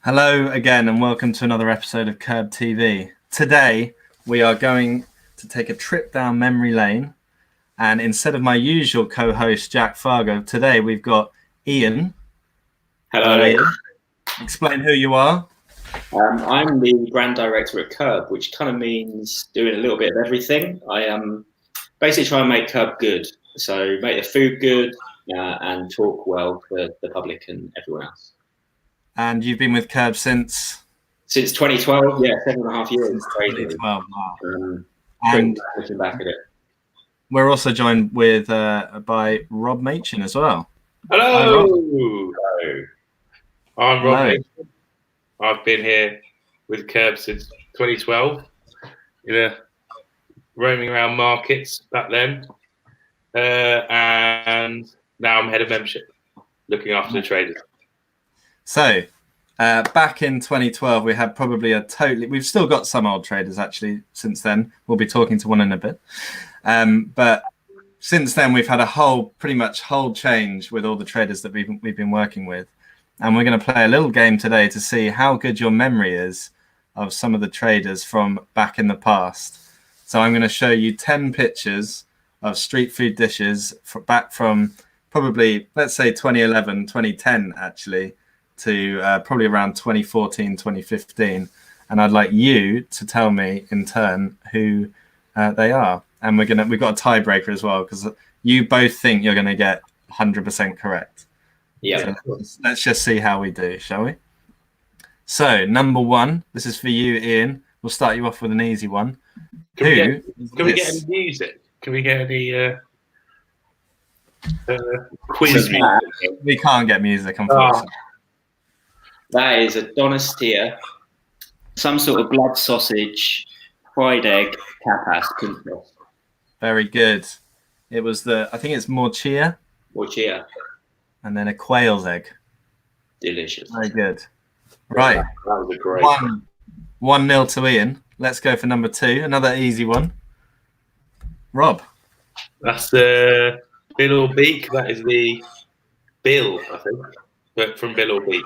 Hello again and welcome to another episode of KERB TV. Today we are going to take a trip down memory lane, and instead of my usual co-host Jack Fargo, today we've got Ian. Hello. Ian. Explain who you are. I'm the brand director at KERB, which kind of means doing a little bit of everything. I basically try and make KERB good, so make the food good and talk well to the public and everyone else. And you've been with KERB since 2012, yeah, 7.5 years. 2012. Wow. And looking back at it. We're also joined with by Rob Machin as well. Hello. Hello. I'm Rob Machin. I've been here with KERB since 2012, roaming around markets back then, and now I'm head of membership, looking after the traders. So, back in 2012, we had probably we've still got some old traders actually since then. We'll be talking to one in a bit. But since then, we've had pretty much whole change with all the traders that we've been working with. And we're going to play a little game today to see how good your memory is of some of the traders from back in the past. So I'm going to show you 10 pictures of street food dishes back from probably, let's say 2011, 2010 actually, to probably around 2014, 2015. And I'd like you to tell me in turn who they are. And we've got a tiebreaker as well, because you both think you're going to get 100% correct. Yeah. So let's just see how we do, shall we? So number one, this is for you, Ian. We'll start you off with an easy one. Can we get any music? Can we get any quiz music? We can't get music, unfortunately. That is a donostia, some sort of blood sausage, fried egg, tapas, princess. Very good. It was I think it's morcilla. Morcilla. And then a quail's egg. Delicious. Very good. Right. That was a great 1-0 to Ian. Let's go for number two. Another easy one. Rob. That's the Bill or Beak. That is the Bill, I think, but from Bill or Beak.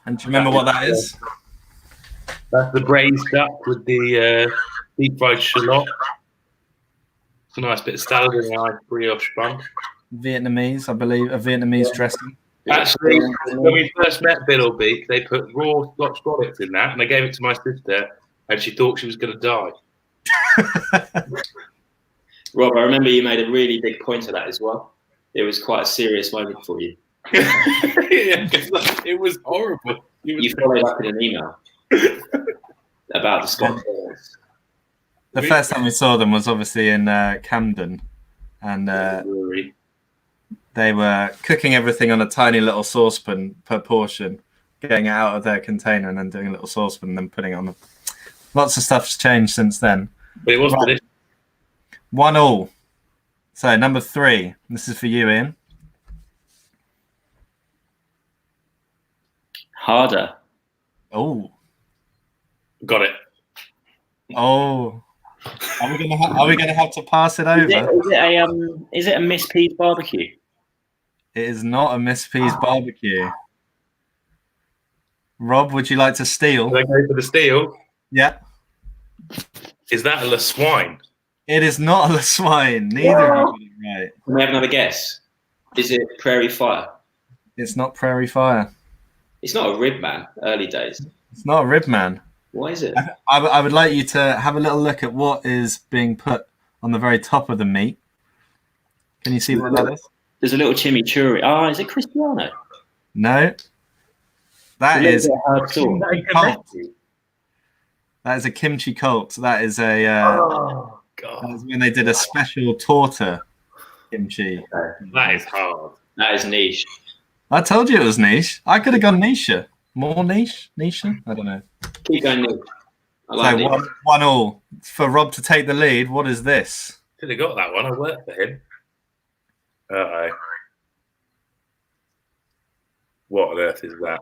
And do you remember what that is? That's the braised duck with the deep fried shallot. It's a nice bit of salad and a nice brioche bun. Vietnamese, I believe, a Vietnamese dressing. Actually, when we first met Bill or Beak, they put raw Scotch bonnets in that, and they gave it to my sister, and she thought she was going to die. Rob, I remember you made a really big point of that as well. It was quite a serious moment for you. Yeah, it was horrible. You followed up in an email about the Scotch bonnets. The first time we saw them was obviously in Camden, and they were cooking everything on a tiny little saucepan per portion, getting it out of their container and then doing a little saucepan and then putting it on. Lots of stuff's changed since then. But it was delicious. 1-1. So number three. This is for you, Ian. Harder. Oh. Got it. Oh. Are we gonna have to pass it over? Is it a Miss P's barbecue? It is not a Miss P's barbecue. Rob, would you like to steal? Can I go for the steal? Yeah. Is that a La Swine? It is not a La Swine. Neither of you got it right. Can we have another guess? Is it Prairie Fire? It's not Prairie Fire. It's not a rib man. Early days. It's not a rib man. Why is it? I would like you to have a little look at what is being put on the very top of the meat. Can you see what that is? There's a little chimichurri. Ah, is it Cristiano? No. That is Kimchi cult. That is a kimchi cult. That is a Oh, God. that is when they did a special torta kimchi. That is hard. That is niche. I told you it was niche. I could have gone niche. More niche? Niche? I don't know. Keep going niche. I like So niche. 1-1. For Rob to take the lead, what is this? Could have got that one. I worked for him. Uh-oh. What on earth is that?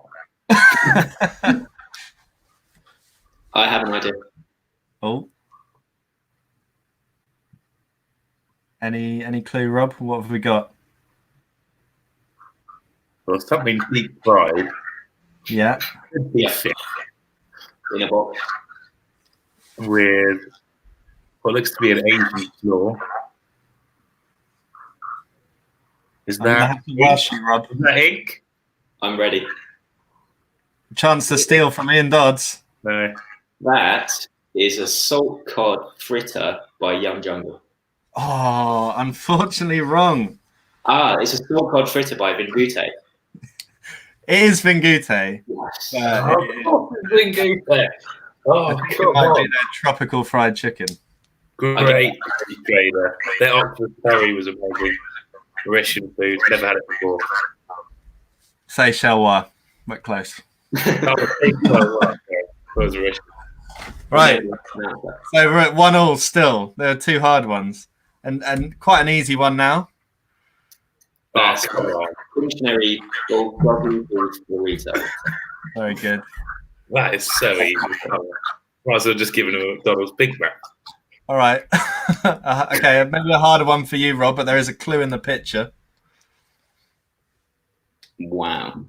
I have an idea. Oh. Any clue, Rob? What have we got? Well, something deep fried. Yeah. Yeah. In a box. With what looks to be an Asian floor. Is I'm gonna that have to rush you, Rob. is that ink? I'm ready. Chance to steal from Ian Dodds. No. That is a salt cod fritter by Young Jungle. Oh, unfortunately wrong. It's a salt cod fritter by Vingute. It is Vingute. Yes. Oh, I think it come might be on. their tropical fried chicken. Great trader. Their octopus curry was amazing. Russian food. Never had it before. Seychelles, but close. Was Russian. Right. So we're at 1-1 still. There are two hard ones. And quite an easy one now. That's Missionary Goldie burrito. Very good. That is so easy. Might as well just giving him a McDonald's Big Mac. All right. Okay, maybe a harder one for you, Rob, but there is a clue in the picture. Wow.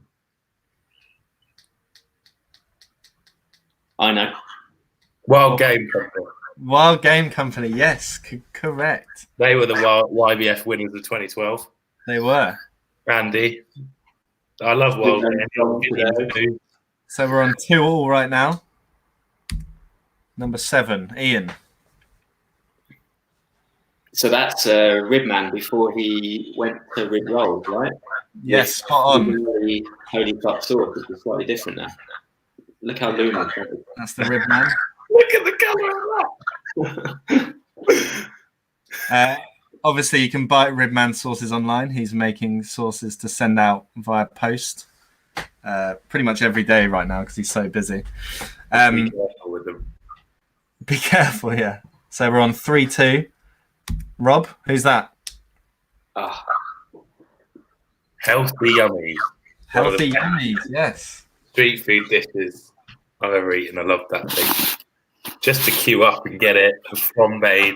I know. Wild Game Company. Wild Game Company, yes, correct. They were the YBF winners of 2012. They were. Andy. I love Wild Game. So we're on 2-2 right now. Number 7, Ian. So that's Ribman before he went to rib rolls, right? Yes, spot on. The Holy Fuck sauce, which is slightly different now. Look how luminous. That's the rib man. Look at the colour of that. Obviously, you can buy Ribman sauces online. He's making sauces to send out via post pretty much every day right now because he's so busy. Be careful with them. Be careful, yeah. So we're on 3-2. Rob, who's that? Healthy Yummies. Healthy Yummies, yes. Street food dishes I've ever eaten. I love that thing. Just to queue up and get it, flambéed,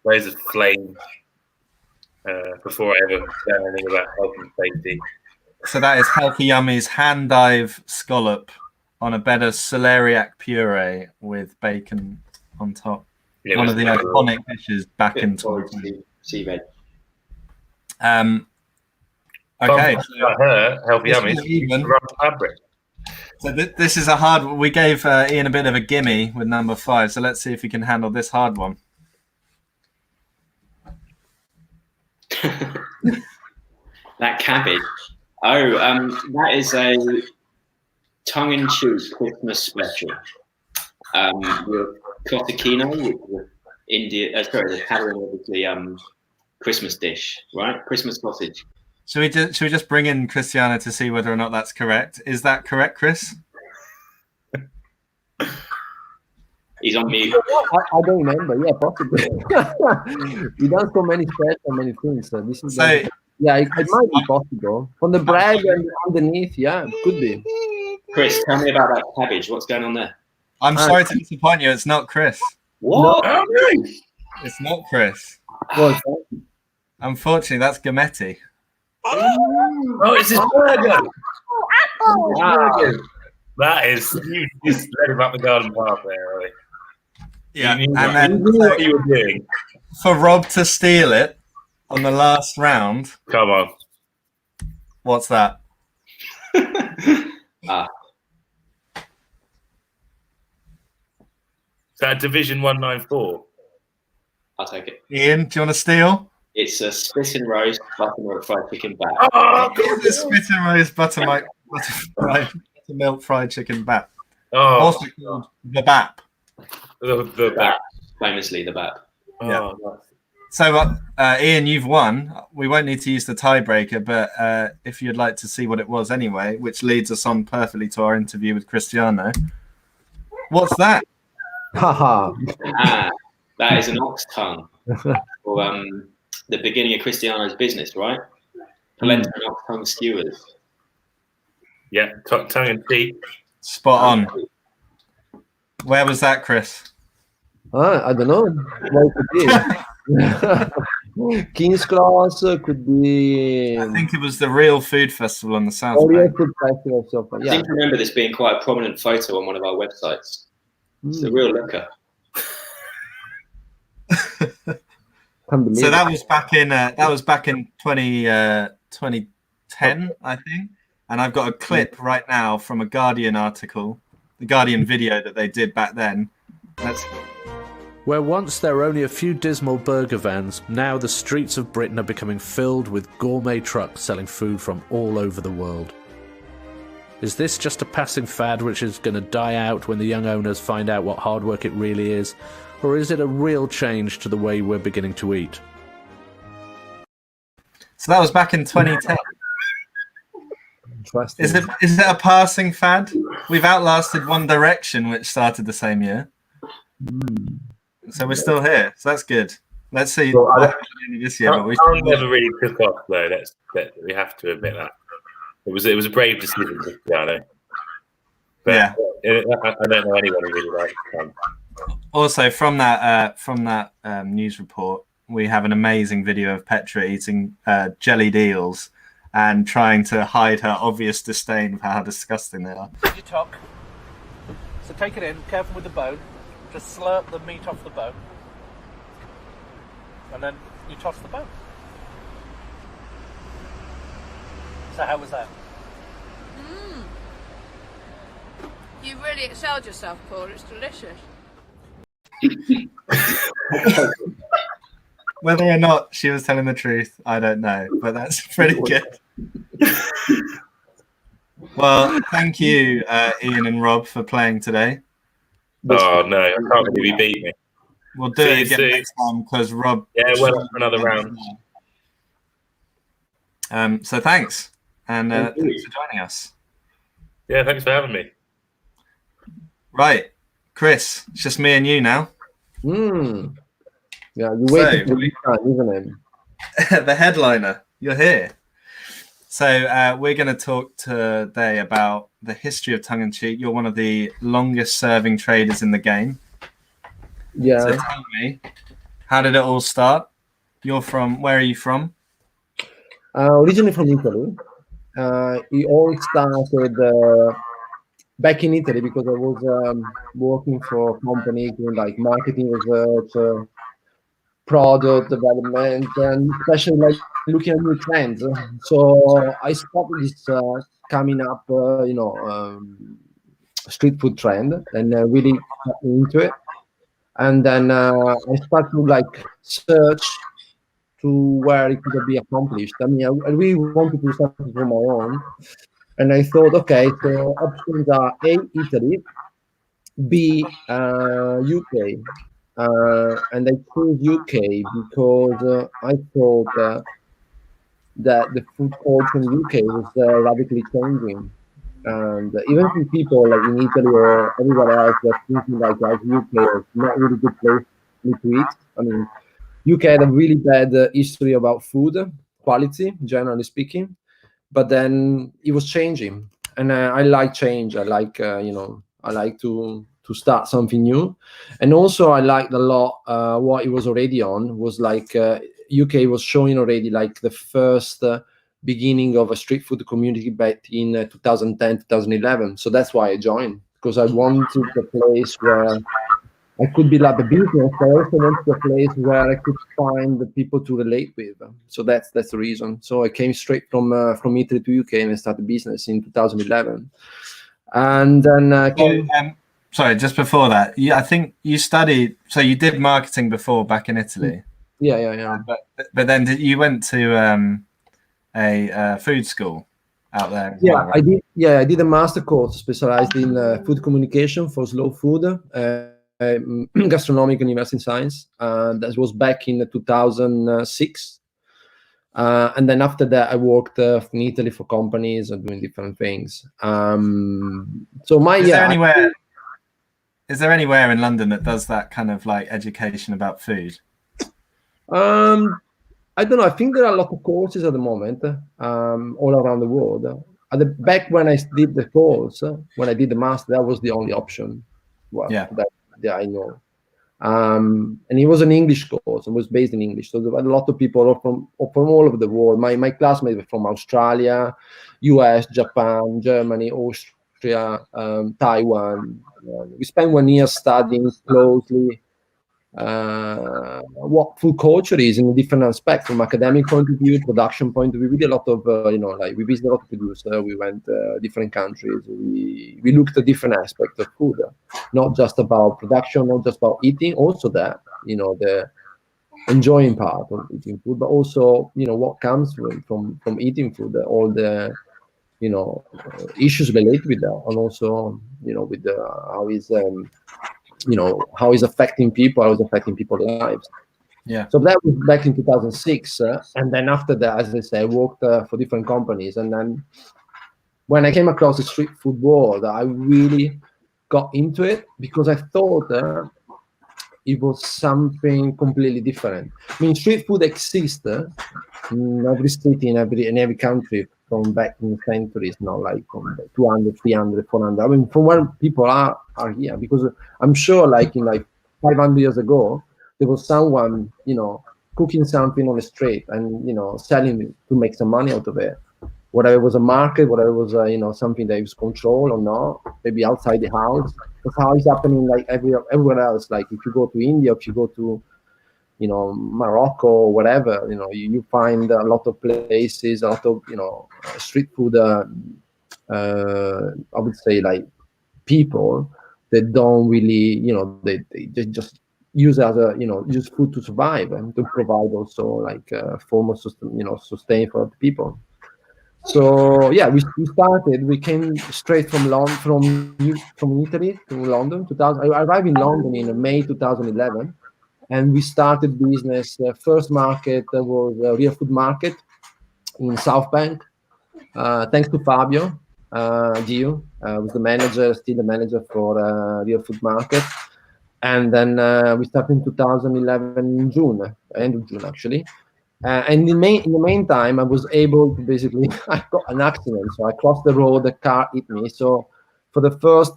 loads of flame before I ever learn anything about health and safety. So that is Healthy Yummies hand dive scallop on a bed of celeriac puree with bacon on top. Yeah, one of the iconic dishes back in 2020. Sea veg. Okay. Her Healthy Yummies. Fabric. So this is a hard one. We gave Ian a bit of a gimme with number 5. So let's see if he can handle this hard one. That cabbage. That is a tongue-in-cheek Christmas special. With cotechino, which is the Italian, obviously, Christmas dish, right? Christmas sausage. Should we just bring in Cristiano to see whether or not that's correct? Is that correct, Chris? He's on mute. I don't remember. Yeah, possibly. He does so many things. So this is it might be possible. From the bread and underneath, yeah, it could be. Chris, tell me about that cabbage. What's going on there? I'm sorry to disappoint you. It's not Chris. What? No. It's not Chris. Well, Unfortunately, that's Gametti. Oh, it's his burger. Wow. That is, you just led him up the garden path there, really. Yeah, You knew and then what you were doing. for Rob to steal it on the last round. Come on. What's that? Is that Division 194? I'll take it. Ian, do you want to steal? It's a spit and roast buttermilk fried chicken bat. Oh, The spit and roast buttermilk fried chicken bat. Oh, Also called the BAP. the Bat. Famously, the bat. Yeah. Oh, So, Ian, you've won. We won't need to use the tiebreaker, but if you'd like to see what it was anyway, which leads us on perfectly to our interview with Cristiano. What's that? haha. That is an ox tongue. For the beginning of Cristiano's business, right? Polenta and ox tongue skewers. yeah, tongue and cheek. Spot on. Where was that, Chris? I don't know. Well, it is. King's Cross could be. I think it was the Real Food Festival on the South Orient Bank. Food Festival. So I yeah. seem to remember this being quite a prominent photo on one of our websites. It's a real looker. So that was back in 2010, I think. And I've got a clip right now from a Guardian article, the Guardian video that they did back then. Where once there were only a few dismal burger vans, now the streets of Britain are becoming filled with gourmet trucks selling food from all over the world. Is this just a passing fad which is going to die out when the young owners find out what hard work it really is? Or is it a real change to the way we're beginning to eat? So that was back in 2010. Is it a passing fad? We've outlasted One Direction, which started the same year. So we're still here. So that's good. Let's see this year. I never really took off though. We have to admit that. It was a brave decision, Cristiano. But yeah, I don't know anyone who really likes it. Also, from that news report, we have an amazing video of Petra eating jellied eels and trying to hide her obvious disdain for how disgusting they are. You tuck. So take it in, careful with the bone. Just slurp the meat off the bone. And then you toss the bone. So how was that? You really excelled yourself, Paul. It's delicious. Whether or not she was telling the truth, I don't know, but that's pretty good. Well, thank you, Ian and Rob, for playing today. Oh no, I can't believe he beat me. We'll do it again next time because Rob. Yeah, well, for another round. So thanks, and thanks for joining us. Yeah, thanks for having me. Right, Chris, it's just me and you now. Yeah, you waited for this time, isn't it? The headliner, you're here. So we're going to talk today about the history of tongue-in-cheek. You're one of the longest-serving traders in the game. Yeah. So tell me, how did it all start? Where are you from? Originally from Italy. It all started back in Italy because I was working for a company doing like marketing research, product development, and especially like looking at new trends. So I spotted this coming up, street food trend, and really got into it. And then I started to like search to where it could be accomplished. I mean, I really wanted to do something for my own. And I thought, okay, so options are A, Italy, B, UK. And I chose UK because I thought that the food culture in UK was radically changing. And even for people like in Italy or everywhere else that's thinking like UK is not really a good place to eat. I mean, UK had a really bad history about food quality, generally speaking. But then it was changing, and I like change. I like I like to start something new, and also I liked a lot what it was already on was like UK was showing already like the first beginning of a street food community back in 2010 2011. So that's why I joined, because I wanted a place where I could build up a business, but I also wanted a place where I could find the people to relate with. So that's the reason. So I came straight from Italy to UK and I started business in 2011. And then sorry, just before that, I think you studied. So you did marketing before back in Italy. Yeah. But then you went to a food school out there. Yeah, well, right? I did. Yeah, I did a master course specialized in food communication for slow food. Gastronomic University in Science. That was back in 2006. And then after that, I worked in Italy for companies and doing different things. So is there anywhere in London that does that kind of like education about food? I don't know. I think there are a lot of courses at the moment all around the world. Back when I did the course, when I did the master, that was the only option. Well, yeah. That I know. And it was an English course. It was based in English, so there were a lot of people from all over the world. My classmates were from Australia, US, Japan, Germany, Austria, Taiwan. We spent 1 year studying closely what food culture is in different aspects, from academic point of view, production point of view. We did a lot of, like we visited a lot of producers. We went different countries. We looked at different aspects of food, not just about production, not just about eating. Also that, the enjoying part of eating food, but also, what comes from eating food, all the, issues related with that, and also, with the how is affecting people, how is affecting people's lives. Yeah. So that was back in 2006, and then after that, as I say, I worked for different companies, and then when I came across the street food world, I really got into it because I thought it was something completely different. I mean, street food exists in every city, in every country from back in the centuries, like from 200, 300, 400. I mean, from where people are here, because I'm sure like in like 500 years ago, there was someone, cooking something on the street and, selling it to make some money out of it. Whether it was a market, whether it was, something that was controlled or not, maybe outside the house. That's how it's happening like everywhere else. Like if you go to India, if you go to, Morocco or whatever, you find a lot of places, a lot of, street food, I would say like people that don't really, they just use as a, use food to survive and to provide also like a form of sustain for the people. So yeah, we came straight from Italy to London. 2000, I arrived in London in May 2011. And we started business. First market was a real food market in South Bank. Thanks to Fabio Gio, was the manager, still the manager for real food market. And then we started in 2011 in June, end of June actually. And in the meantime, I was able to basically, I got an accident. So I crossed the road, the car hit me. So for the first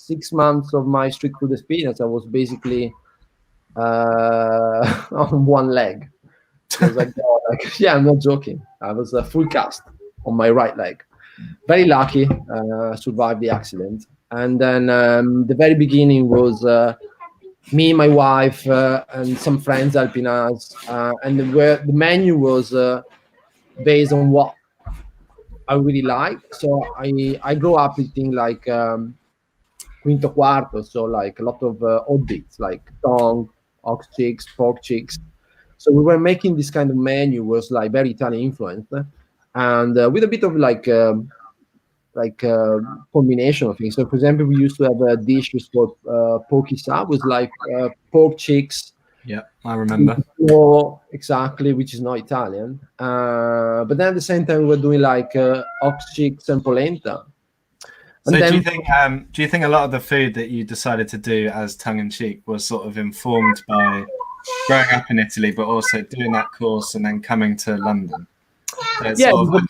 6 months of my street food experience, I was basically on one leg. I was like, yeah, I'm not joking. I was a full cast on my right leg. Very lucky, survived the accident. And then the very beginning was me, my wife, and some friends helping us. And the menu was based on what I really like. So I grew up eating like quinto quarto, so like a lot of odd bits like tongue, ox cheeks, pork cheeks. So we were making this kind of menu, was like very Italian influenced, and with a bit of like combination of things. So for example, we used to have a dish which called pokisa, was like pork cheeks. Yeah, I remember. Exactly, which is not Italian. But then at the same time, we were doing like ox cheeks and polenta. So do you think a lot of the food that you decided to do as tongue-in-cheek was sort of informed by growing up in Italy, but also doing that course and then coming to London? So it's sort of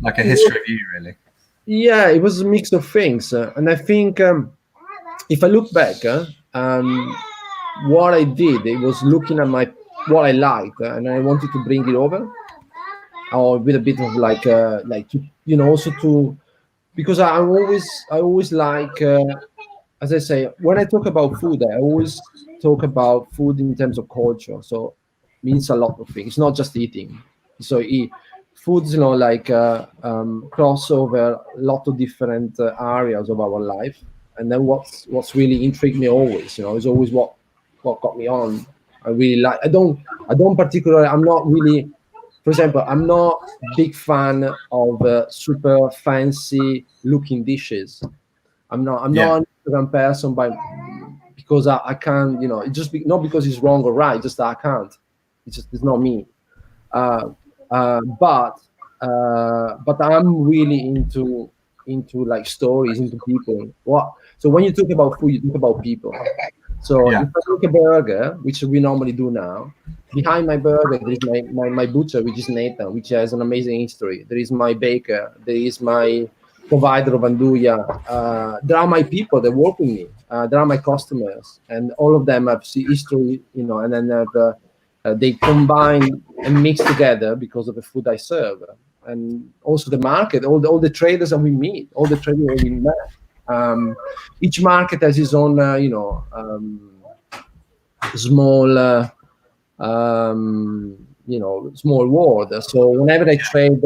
like a history of you, really. Yeah, it was a mix of things. And I think if I look back, what I did, it was looking at what I liked, and I wanted to bring it over, or with a bit of like also to, because I always like, as I say, when I talk about food, I always talk about food in terms of culture. So it means a lot of things. It's not just eating. So food's, like crossover a lot of different areas of our life. And then what's really intrigued me always, is always what got me on. I really like. I don't particularly. I'm not really. For example, I'm not a big fan of super fancy looking dishes. I'm not an Instagram person because I can't, not because it's wrong or right, just that I can't. It's not me. But I'm really into like stories, into people. So when you talk about food, you talk about people. So if I look at a burger, which we normally do now, behind my burger there is my butcher, which is Nathan, which has an amazing history. There is my baker, there is my provider of Anduja, there are my people that work with me. There are my customers, and all of them have history, and then they combine and mix together because of the food I serve, and also the market, all the traders that we meet, all the traders that we met. Each market has its own, small, small world. So whenever I trade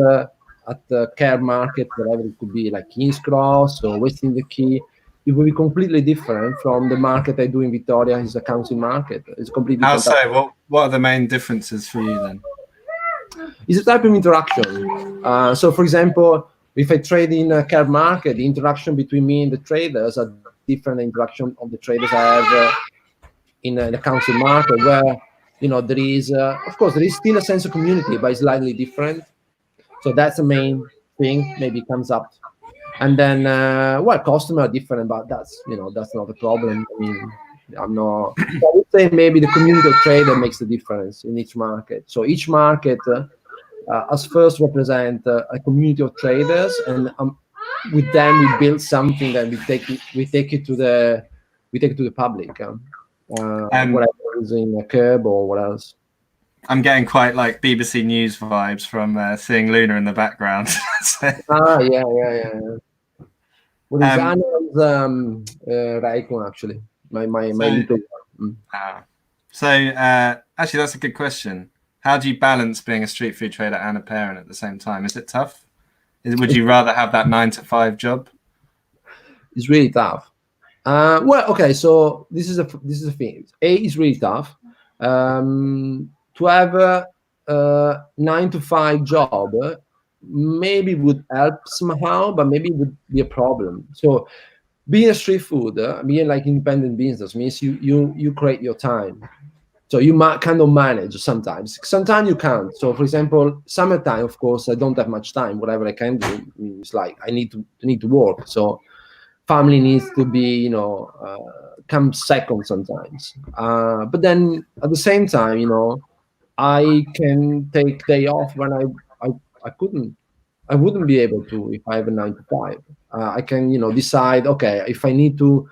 at the KERB market, whatever it could be, like King's Cross or West India Key, it will be completely different from the market I do in Victoria. It's a council market. It's completely How different. so? What are the main differences for you then? It's a type of interaction. So, for example, if I trade in a KERB market, the interaction between me and the traders are different interaction of the traders I have in the council market, where there is, of course, there is still a sense of community, but it's slightly different. So that's the main thing. Maybe comes up. And then, customers are different, but that's not a problem. I mean, I would say maybe the community of trader makes the difference in each market. So each market, as first represent a community of traders, and with them we build something that we take it to the public. Whatever is in KERB or what else. I'm getting quite like BBC News vibes from seeing Luna in the background. So, yeah. Well, Anna's Raikon, actually. My little one. So actually, that's a good question. How do you balance being a street food trader and a parent at the same time? Is it tough? Would you rather have that 9-to-5 job? It's really tough. Okay. So this is a thing. It's really tough. To have a 9-to-5 job maybe would help somehow, but maybe it would be a problem. So being a street food, being like independent business means you create your time. So you kind of manage sometimes. Sometimes you can't. So for example, summertime, of course, I don't have much time. Whatever I can do, it's like I need to work. So family needs to be, come second sometimes. But then at the same time, I can take day off when I wouldn't be able to if I have a 9-to-5. I can, decide, okay, if I need to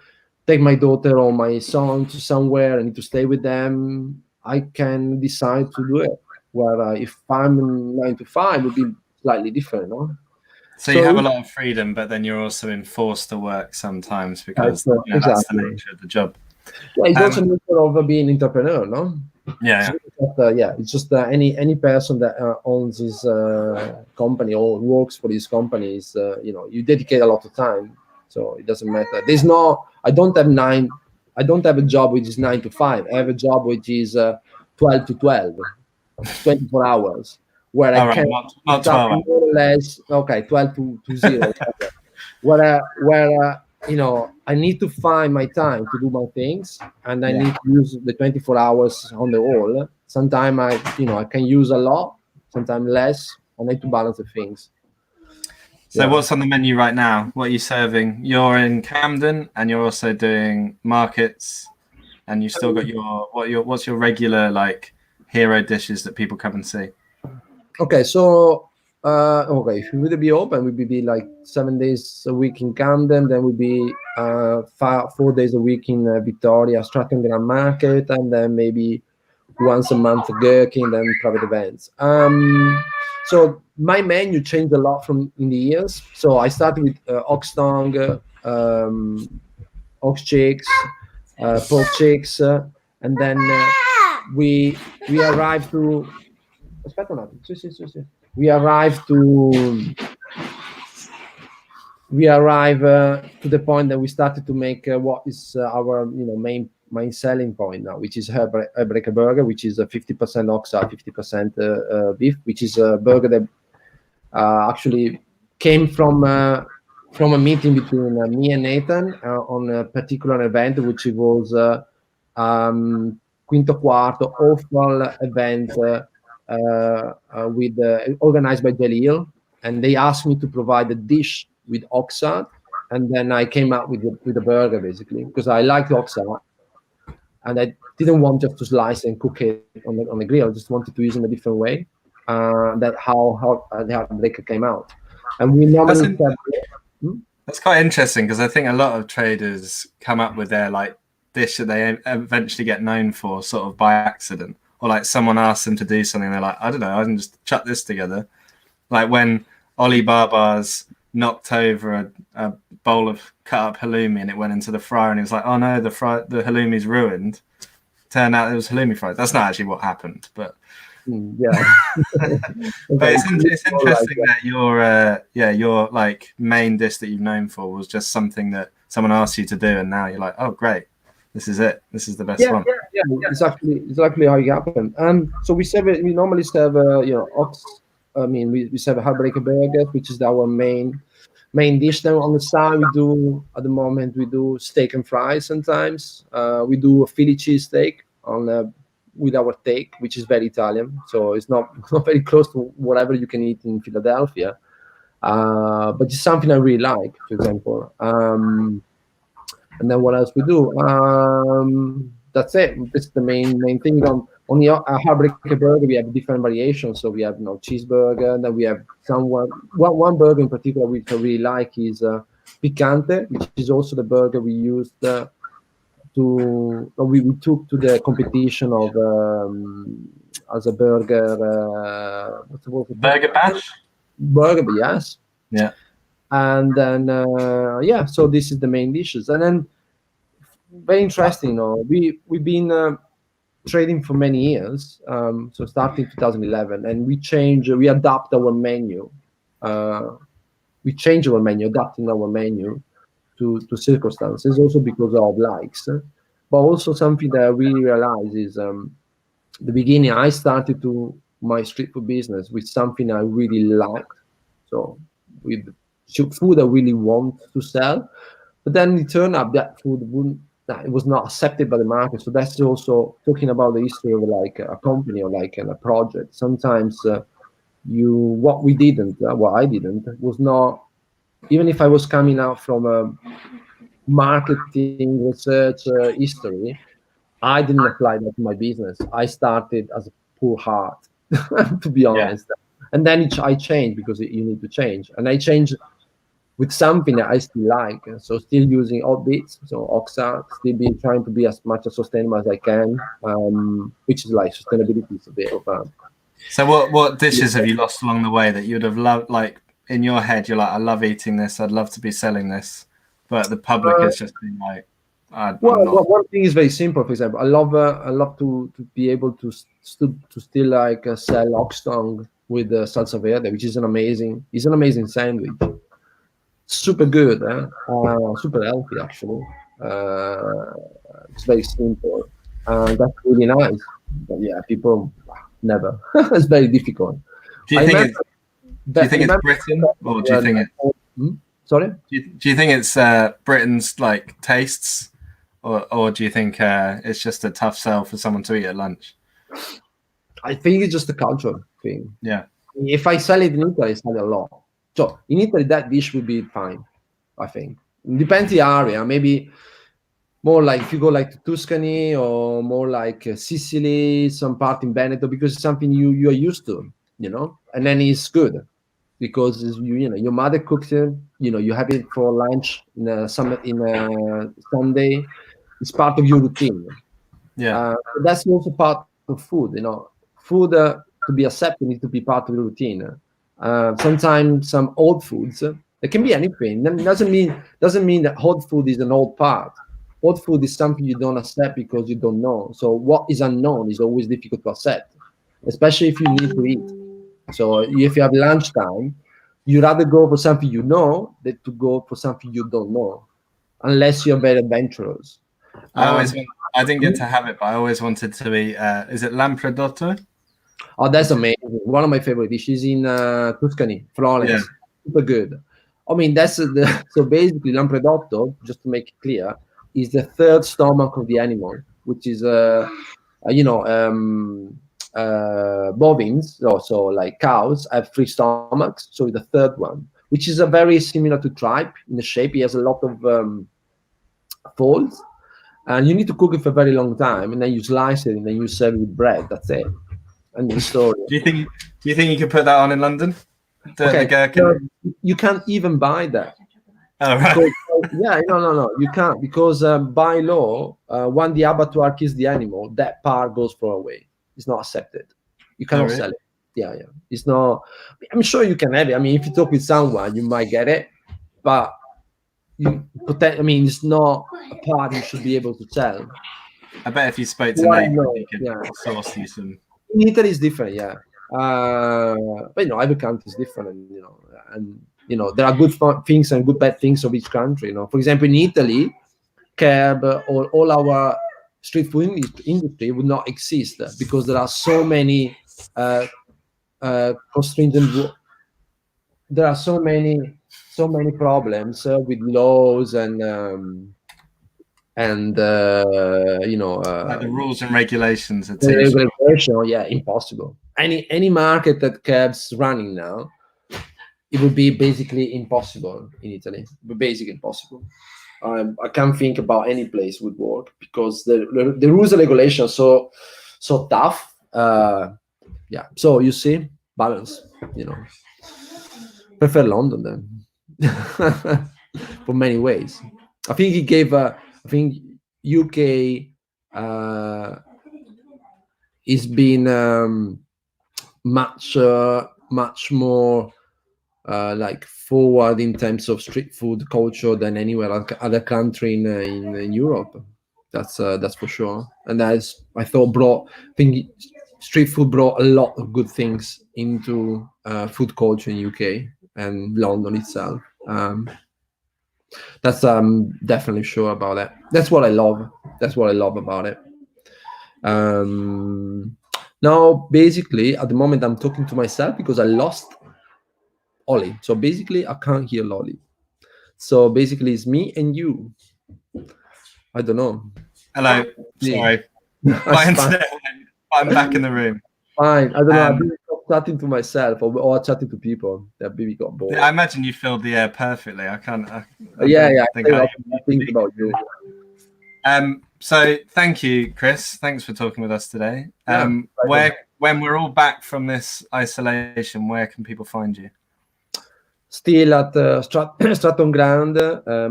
take my daughter or my son to somewhere, I need to stay with them, I can decide to do it. Where if I'm 9-to-5, it would be slightly different, no? So you have a lot of freedom, but then you're also enforced to work sometimes because that's the nature of the job. Yeah, it's also nature of being an entrepreneur, no? Yeah. It's just any person that owns his company or works for his company is, you dedicate a lot of time, so it doesn't matter. I don't have a job which is 9-to-5. I have a job which is 12 to 12, 24 hours, where I can not 12 more or less 12 to 0, where I need to find my time to do my things, and I need to use the 24 hours on the whole. Sometimes I can use a lot, sometimes less. I need to balance the things. So what's on the menu right now? What are you serving? You're in Camden, and you're also doing markets, and you've still got what's your regular like hero dishes that people come and see? Okay, so if we would be open, we would be like 7 days a week in Camden, then we'd be 4 days a week in Victoria, Stratton Grand Market, and then maybe once a month Gherkin, then private events. So my menu changed a lot in the years. So I started with ox tongue, ox chicks, pork chicks, and then we arrived to. We arrive to the point that we started to make what is our main selling point now, which is Heartbreaker Burger, which is a 50% oxide, 50% beef, which is a burger that actually came from a meeting between me and Nathan on a particular event, which was Quinto Quarto awful event organized by Jalil, and they asked me to provide a dish with oxide, and then I came up with a burger basically because I like oxide, and I didn't want just to slice and cook it on the grill. I just wanted to use it in a different way. That how the Heartbreaker came out, and we normally That's quite interesting because I think a lot of traders come up with their like dish that they eventually get known for sort of by accident, or like someone asks them to do something, they're like, I don't know, I can just chuck this together. Like when Oli Barbar's knocked over a bowl of cut up halloumi and it went into the fryer, and he was like, oh no, the halloumi's ruined. Turned out it was halloumi fries. That's not actually what happened, but yeah. but it's interesting that your like main dish that you've known for was just something that someone asked you to do, and now you're like, oh great, this is it. This is the best one. Yeah, exactly how it happened. And so we normally serve we serve heartbreaker burgers, which is our main dish. Then on the side at the moment we do steak and fries. Sometimes we do a Philly cheesesteak with our take, which is very Italian, so it's not very close to whatever you can eat in Philadelphia, but it's something I really like, for example. And then what else we do? That's it. It's the main thing. On the heartbreaker burger, we have different variations. So we have cheeseburger, then we have one burger in particular which I really like is picante, which is also the burger we used we took to the competition of as a burger. What's the word? Burger bash. Burger, yes. Yeah. And then so this is the main dishes, and then very interesting. We've been trading for many years. So starting 2011, and we adapt our menu. We change our menu, adapting our menu to circumstances, also because of likes, but also something that I really realized is the beginning I started my street food business with something I really liked, so with food I really want to sell, but then it turned up that it was not accepted by the market. So that's also talking about the history of like a company or like a project. Sometimes what I didn't was not. Even if I was coming out from a marketing research history, I didn't apply that to my business. I started as a poor heart, to be honest. Yeah. And then I changed because you need to change. And I changed with something that I still like. So still using oat bits, so oxa, still trying to be as much as sustainable as I can, which is like sustainability is a bit of So what dishes have you lost along the way that you'd have loved, like, in your head, you're like, I love eating this. I'd love to be selling this, but the public has just been like, one thing is very simple. For example, I love to be able to still like sell ox tongue with salsa verde, which is an amazing sandwich. Super good, super healthy actually. It's very simple, and that's really nice. But yeah, people never. It's very difficult. Do you think it's Britain, or do you think it? Sorry. Do you think it's Britain's like tastes, or do you think it's just a tough sell for someone to eat at lunch? I think it's just a cultural thing. Yeah. If I sell it in Italy, I sell it a lot. So in Italy, that dish would be fine. I think it depends the area. Maybe more like if you go like to Tuscany or more like Sicily, some part in Veneto, because it's something you are used to, and then it's good. Because your mother cooks it, you have it for lunch in a Sunday. It's part of your routine. Yeah, that's also part of food. Food to be accepted needs to be part of the routine. Sometimes some old foods, it can be anything. It doesn't mean that hot food is an old part. Hot food is something you don't accept because you don't know. So what is unknown is always difficult to accept, especially if you need to eat. So if you have lunchtime, you'd rather go for something you know than to go for something you don't know, unless you're very adventurous. I didn't get to have it, but I always wanted to eat. Is it lampredotto? Oh, that's amazing! One of my favorite dishes in Tuscany, Florence. Yeah. Super good. I mean, so basically lampredotto, just to make it clear, is the third stomach of the animal, which is bovines, so like cows, have 3 stomachs. So the third one, which is a very similar to tripe in the shape, he has a lot of folds, and you need to cook it for a very long time, and then you slice it, and then you serve it with bread. That's it. And the story. Do you think you could put that on in London? The gherkin? You can't even buy that. Oh, right. Because, yeah, no, you can't, because by law, when the abattoir kills the animal, that part goes thrown away. It's not accepted. You cannot really? sell it. Yeah. It's not. I'm sure you can have it. I mean, if you talk with someone, you might get it, but it's not a part you should be able to sell. I bet if you spoke to Well, Nathan, no, he could yeah. source you some. In Italy, it's different, yeah. But every country is different, and there are good things and good bad things of each country. For example, in Italy, KERB or all our street food industry would not exist because there are so many constringent. There are so many problems with laws and Like the rules and regulations are too regulation. Yeah, impossible. Any market that KERB's running now, it would be basically impossible in Italy. It would be basically impossible. I can't think about any place would work because the rules and regulations are so tough. Yeah. So you see, balance. Prefer London then, for many ways. I think he gave. I think UK is been much more like forward in terms of street food culture than anywhere other country in Europe. That's for sure. And I think street food brought a lot of good things into food culture in UK and London itself. That's definitely sure about it. That's what I love. That's what I love about it. Now, basically, at the moment, I'm talking to myself because I lost Ollie. So basically, I can't hear Lolly. So basically, it's me and you. I don't know. Hello. Sorry. My internet went. I'm back in the room. Fine. I don't know. I've been chatting to myself or chatting to people that maybe got bored. I imagine you filled the air perfectly. I can't. I think about you. So thank you, Chris. Thanks for talking with us today. When we're all back from this isolation, where can people find you? Still at Stratton Grand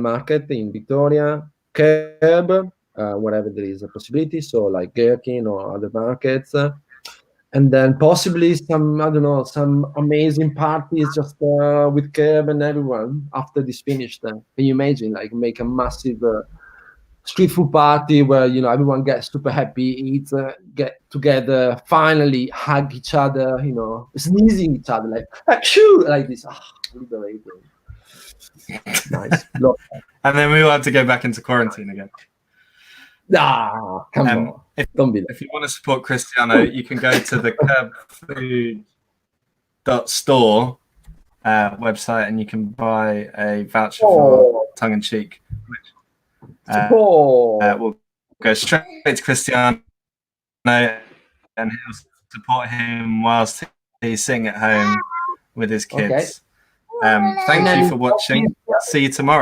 Market in Victoria, KERB, wherever there is a possibility. So like Gherkin or other markets. And then possibly some amazing parties just with KERB and everyone after this finished. Can you imagine, like, make a massive street food party where everyone gets super happy, eat, get together, finally hug each other, sneezing each other like shoo, like this. Nice. And then we will have to go back into quarantine again. Come on. Don't be that. If you want to support Cristiano, you can go to the kerbfood.store website and you can buy a voucher for Tongue in Cheek. We'll go straight to Cristiano and he'll support him whilst he's sitting at home with his kids. Okay. Thank you for watching. See you tomorrow.